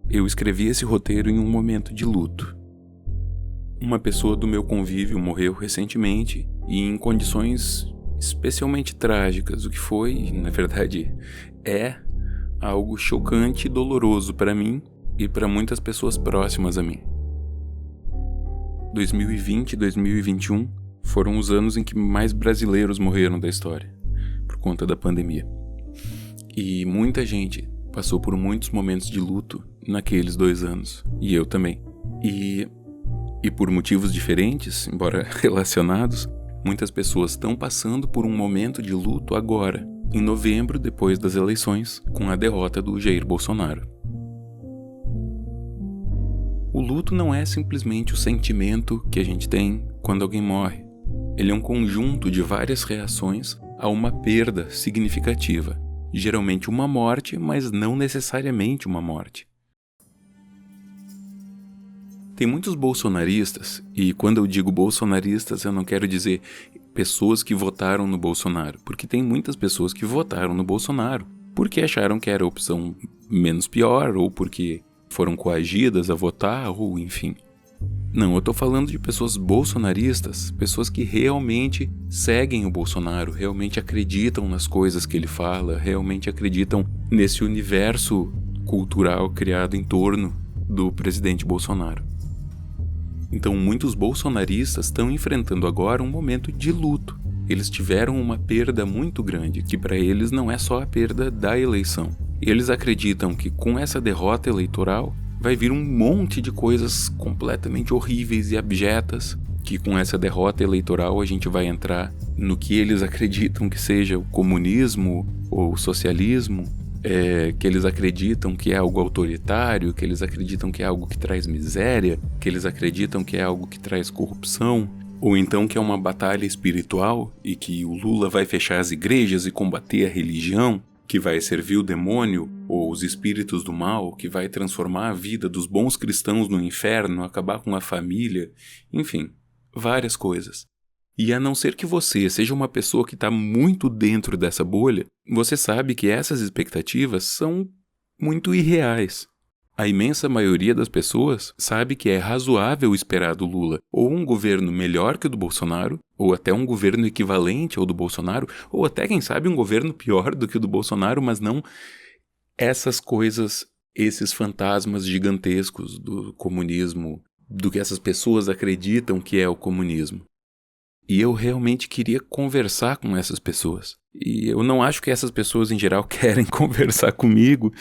eu escrevi esse roteiro em um momento de luto. Uma pessoa do meu convívio morreu recentemente e em condições especialmente trágicas, o que foi, na verdade, é algo chocante e doloroso para mim e para muitas pessoas próximas a mim. 2020 e 2021 foram os anos em que mais brasileiros morreram da história, por conta da pandemia. E muita gente passou por muitos momentos de luto naqueles 2 anos, e eu também. E por motivos diferentes, embora relacionados, muitas pessoas estão passando por um momento de luto agora, em novembro, depois das eleições, com a derrota do Jair Bolsonaro. O luto não é simplesmente o sentimento que a gente tem quando alguém morre. Ele é um conjunto de várias reações a uma perda significativa. Geralmente uma morte, mas não necessariamente uma morte. Tem muitos bolsonaristas, e quando eu digo bolsonaristas eu não quero dizer pessoas que votaram no Bolsonaro, porque tem muitas pessoas que votaram no Bolsonaro porque acharam que era a opção menos pior, ou porque foram coagidas a votar, ou enfim. Não, eu tô falando de pessoas bolsonaristas, pessoas que realmente seguem o Bolsonaro, realmente acreditam nas coisas que ele fala, realmente acreditam nesse universo cultural criado em torno do presidente Bolsonaro. Então, muitos bolsonaristas estão enfrentando agora um momento de luto. Eles tiveram uma perda muito grande, que para eles não é só a perda da eleição. Eles acreditam que com essa derrota eleitoral vai vir um monte de coisas completamente horríveis e abjetas, que com essa derrota eleitoral a gente vai entrar no que eles acreditam que seja o comunismo ou o socialismo, que eles acreditam que é algo autoritário, que eles acreditam que é algo que traz miséria, que eles acreditam que é algo que traz corrupção, ou então que é uma batalha espiritual e que o Lula vai fechar as igrejas e combater a religião, que vai servir o demônio ou os espíritos do mal, que vai transformar a vida dos bons cristãos no inferno, acabar com a família, enfim, várias coisas. E a não ser que você seja uma pessoa que está muito dentro dessa bolha, você sabe que essas expectativas são muito irreais. A imensa maioria das pessoas sabe que é razoável esperar do Lula ou um governo melhor que o do Bolsonaro, ou até um governo equivalente ao do Bolsonaro, ou até, quem sabe, um governo pior do que o do Bolsonaro, mas não essas coisas, esses fantasmas gigantescos do comunismo, do que essas pessoas acreditam que é o comunismo. E eu realmente queria conversar com essas pessoas. E eu não acho que essas pessoas em geral querem conversar comigo,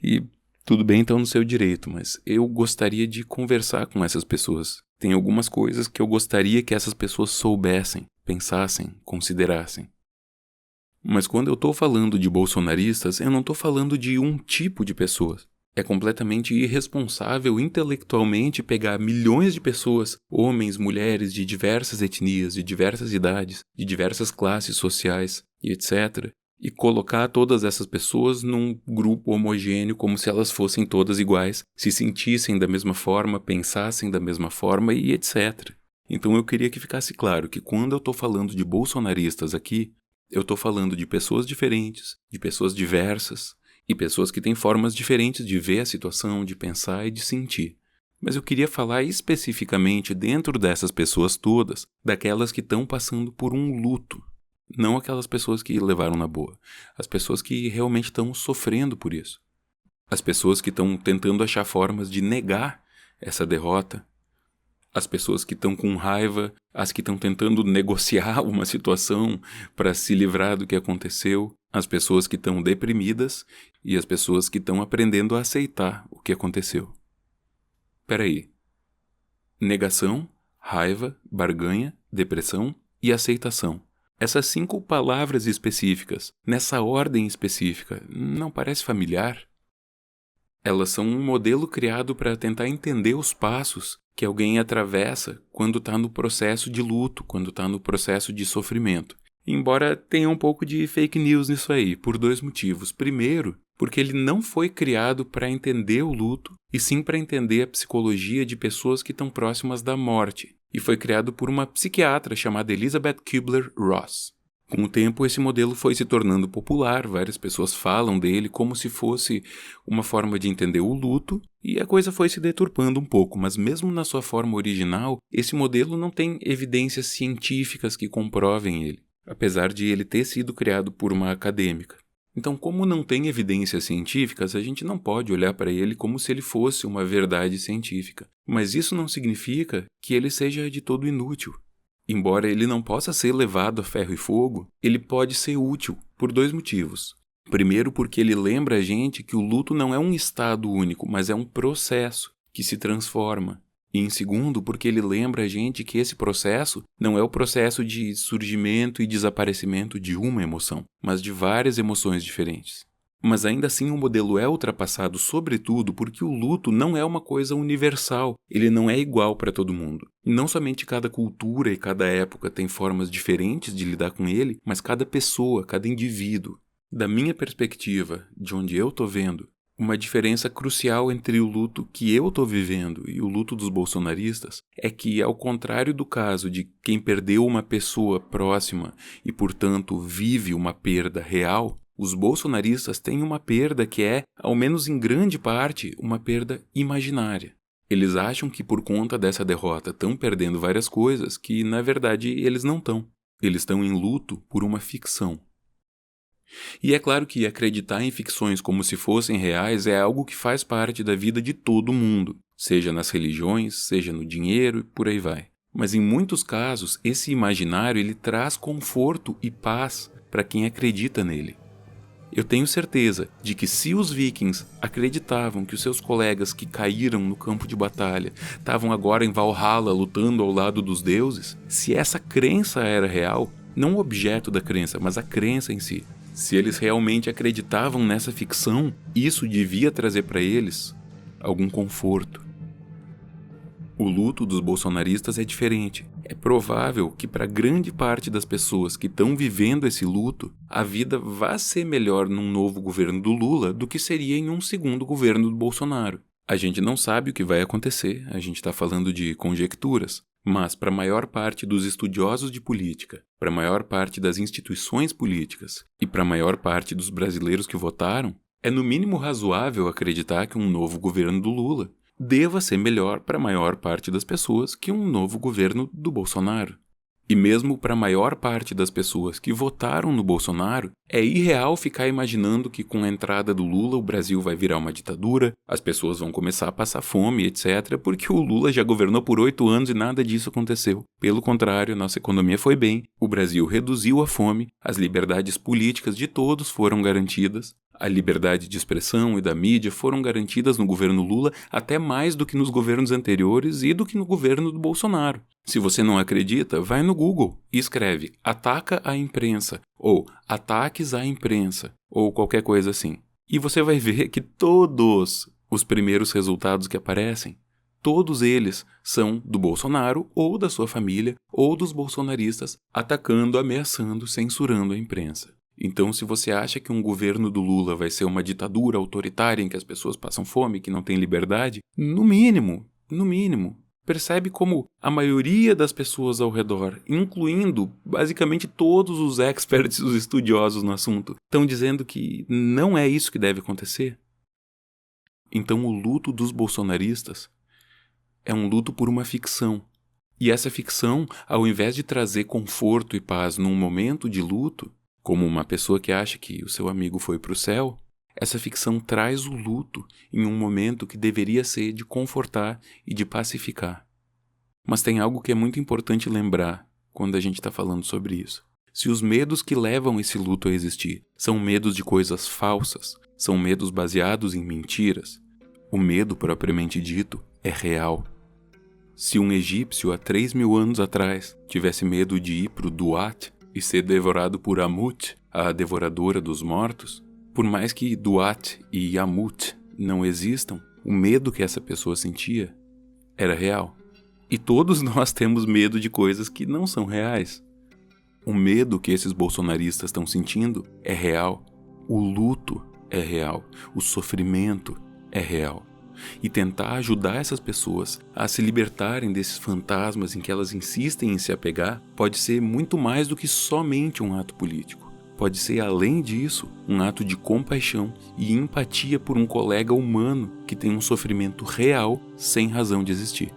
e tudo bem, então no seu direito, mas eu gostaria de conversar com essas pessoas. Tem algumas coisas que eu gostaria que essas pessoas soubessem, pensassem, considerassem. Mas quando eu estou falando de bolsonaristas, eu não estou falando de um tipo de pessoas. É completamente irresponsável intelectualmente pegar milhões de pessoas, homens, mulheres de diversas etnias, de diversas idades, de diversas classes sociais e etc., e colocar todas essas pessoas num grupo homogêneo como se elas fossem todas iguais, se sentissem da mesma forma, pensassem da mesma forma e etc. Então eu queria que ficasse claro que quando eu estou falando de bolsonaristas aqui, eu estou falando de pessoas diferentes, de pessoas diversas, e pessoas que têm formas diferentes de ver a situação, de pensar e de sentir. Mas eu queria falar especificamente dentro dessas pessoas todas, daquelas que estão passando por um luto. Não aquelas pessoas que levaram na boa. As pessoas que realmente estão sofrendo por isso. As pessoas que estão tentando achar formas de negar essa derrota. As pessoas que estão com raiva, as que estão tentando negociar uma situação para se livrar do que aconteceu, as pessoas que estão deprimidas e as pessoas que estão aprendendo a aceitar o que aconteceu. Peraí. Negação, raiva, barganha, depressão e aceitação. Essas 5 palavras específicas, nessa ordem específica, não parece familiar? Elas são um modelo criado para tentar entender os passos que alguém atravessa quando está no processo de luto, quando está no processo de sofrimento. Embora tenha um pouco de fake news nisso aí, por 2 motivos. Primeiro, porque ele não foi criado para entender o luto, e sim para entender a psicologia de pessoas que estão próximas da morte. E foi criado por uma psiquiatra chamada Elizabeth Kubler-Ross. Com o tempo, esse modelo foi se tornando popular, várias pessoas falam dele como se fosse uma forma de entender o luto e a coisa foi se deturpando um pouco, mas mesmo na sua forma original, esse modelo não tem evidências científicas que comprovem ele, apesar de ele ter sido criado por uma acadêmica. Então, como não tem evidências científicas, a gente não pode olhar para ele como se ele fosse uma verdade científica. Mas isso não significa que ele seja de todo inútil. Embora ele não possa ser levado a ferro e fogo, ele pode ser útil por 2 motivos. Primeiro, porque ele lembra a gente que o luto não é um estado único, mas é um processo que se transforma. E em segundo, porque ele lembra a gente que esse processo não é o processo de surgimento e desaparecimento de uma emoção, mas de várias emoções diferentes. Mas ainda assim o modelo é ultrapassado sobretudo porque o luto não é uma coisa universal, ele não é igual para todo mundo. E não somente cada cultura e cada época tem formas diferentes de lidar com ele, mas cada pessoa, cada indivíduo. Da minha perspectiva, de onde eu estou vendo, uma diferença crucial entre o luto que eu estou vivendo e o luto dos bolsonaristas é que, ao contrário do caso de quem perdeu uma pessoa próxima e, portanto, vive uma perda real, os bolsonaristas têm uma perda que é, ao menos em grande parte, uma perda imaginária. Eles acham que por conta dessa derrota estão perdendo várias coisas que, na verdade, eles não estão. Eles estão em luto por uma ficção. E é claro que acreditar em ficções como se fossem reais é algo que faz parte da vida de todo mundo, seja nas religiões, seja no dinheiro e por aí vai. Mas em muitos casos, esse imaginário ele traz conforto e paz para quem acredita nele. Eu tenho certeza de que se os vikings acreditavam que os seus colegas que caíram no campo de batalha estavam agora em Valhalla lutando ao lado dos deuses, se essa crença era real, não o objeto da crença, mas a crença em si, se eles realmente acreditavam nessa ficção, isso devia trazer para eles algum conforto. O luto dos bolsonaristas é diferente. É provável que para grande parte das pessoas que estão vivendo esse luto, a vida vá ser melhor num novo governo do Lula do que seria em um segundo governo do Bolsonaro. A gente não sabe o que vai acontecer, a gente está falando de conjecturas. Mas para a maior parte dos estudiosos de política, para a maior parte das instituições políticas e para a maior parte dos brasileiros que votaram, é no mínimo razoável acreditar que um novo governo do Lula deva ser melhor para a maior parte das pessoas que um novo governo do Bolsonaro. E mesmo para a maior parte das pessoas que votaram no Bolsonaro, é irreal ficar imaginando que com a entrada do Lula o Brasil vai virar uma ditadura, as pessoas vão começar a passar fome, etc., porque o Lula já governou por 8 anos e nada disso aconteceu. Pelo contrário, nossa economia foi bem, o Brasil reduziu a fome, as liberdades políticas de todos foram garantidas, a liberdade de expressão e da mídia foram garantidas no governo Lula até mais do que nos governos anteriores e do que no governo do Bolsonaro. Se você não acredita, vai no Google e escreve "ataca a imprensa" ou "ataques à imprensa" ou qualquer coisa assim. E você vai ver que todos os primeiros resultados que aparecem, todos eles são do Bolsonaro ou da sua família ou dos bolsonaristas atacando, ameaçando, censurando a imprensa. Então, se você acha que um governo do Lula vai ser uma ditadura autoritária em que as pessoas passam fome, que não tem liberdade, no mínimo, percebe como a maioria das pessoas ao redor, incluindo basicamente todos os experts, os estudiosos no assunto, estão dizendo que não é isso que deve acontecer? Então, o luto dos bolsonaristas é um luto por uma ficção. E essa ficção, ao invés de trazer conforto e paz num momento de luto, como uma pessoa que acha que o seu amigo foi para o céu, essa ficção traz o luto em um momento que deveria ser de confortar e de pacificar. Mas tem algo que é muito importante lembrar quando a gente está falando sobre isso. Se os medos que levam esse luto a existir são medos de coisas falsas, são medos baseados em mentiras, o medo propriamente dito é real. Se um egípcio há 3.000 anos atrás tivesse medo de ir para o Duat e ser devorado por Amut, a devoradora dos mortos, por mais que Duat e Amut não existam, o medo que essa pessoa sentia era real. E todos nós temos medo de coisas que não são reais. O medo que esses bolsonaristas estão sentindo é real. O luto é real. O sofrimento é real. E tentar ajudar essas pessoas a se libertarem desses fantasmas em que elas insistem em se apegar pode ser muito mais do que somente um ato político. pode ser, além disso, um ato de compaixão e empatia por um colega humano que tem um sofrimento real sem razão de existir.